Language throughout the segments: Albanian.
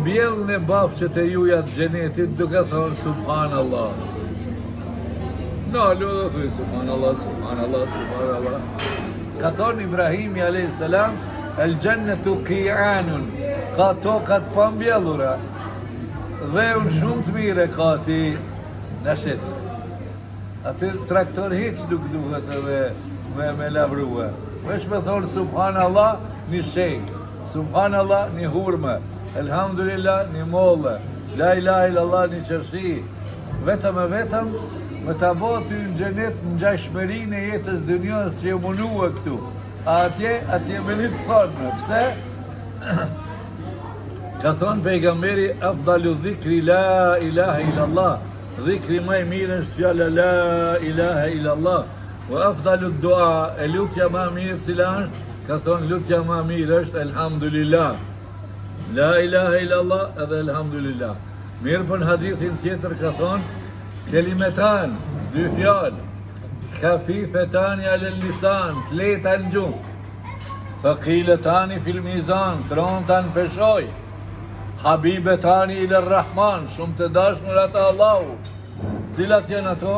mbjellën e bafqët e juja të gjenetit duke thonë Subhanallah. Nalu dhe thuj Subhanallah, Subhanallah, Subhanallah. Ka thonë Ibrahimi a.s. El gjennetu qi'anun, ka tokat pa mbjellura, dhe unë shumë të mire ka ti në shetë. Aty traktor hiç nuk duhet edhe me lavrua. Vesh me thonë Subhanallah një shenjë, Subhanallah një hurme, Elhamdulillah një molle, La ilaha illallah një qërshi. Vetëm e vetëm me ta botë ty në gjenet në gjashmerin e jetës dënjës që e munua këtu. Atje me një të thonë, pse? Ka thonë pejgamberi afdalu dhikri la ilaha illallah. Dhikri maj mirë është fjalla la ilaha illallah. Wa afdalu dua, e lutja ma mirë cila është? Ka thonë lutja ma mirë është Elhamdulillah. La ilaha illallah edhe Elhamdulillah. Mirë për në hadithin tjetër ka thonë kelimetan, dy fjallë, khafifetani alel lisan, të leta në gjumë, thaqiletani fil mizan, tronta në peshoj, habibetani iler Rahman, shumë të dashnurat e Allahu. Cilat janë ato?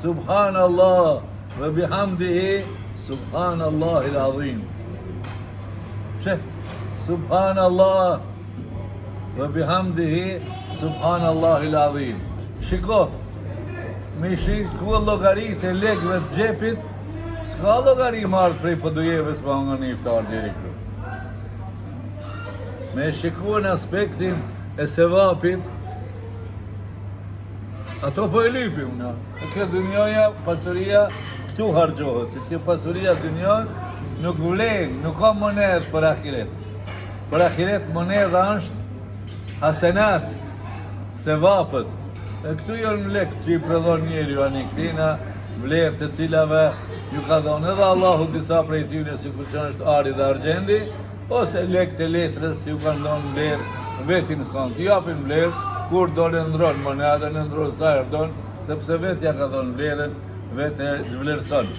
Subhanallah ve bihamdihi Subhanallahil azim. Që? Subhanallah ve bihamdihi Subhanallahil azim. Shiko, me shiko llogarit e lekëve të xhepit, s'ka llogari marrë prej pëdujeve s'pa nga një iftar diri këtu. Me shiko në aspektin e sevapit, ato po e lypim në. E kjo dënjoja, pasuria, këtu hargjohet, se kjo pasuria dënjos nuk vlen, nuk ka monedh për ahiret. Për ahiret monedha është hasenat, sevapët. E këtu janë lek që i predhon njeri ju anë këtina, vlerë të cilave ju ka dhonë edhe Allahu disa prej tyne si ku që është ari dhe argjendi, ose lek të letrës ju ka ndonë vlerë vetin sonë. Të japin vlerë, kur do në ndronë monedën, në ndronë sa erdon, sepse vetja ka dhonë vlerën, vetë e zhvlerëson.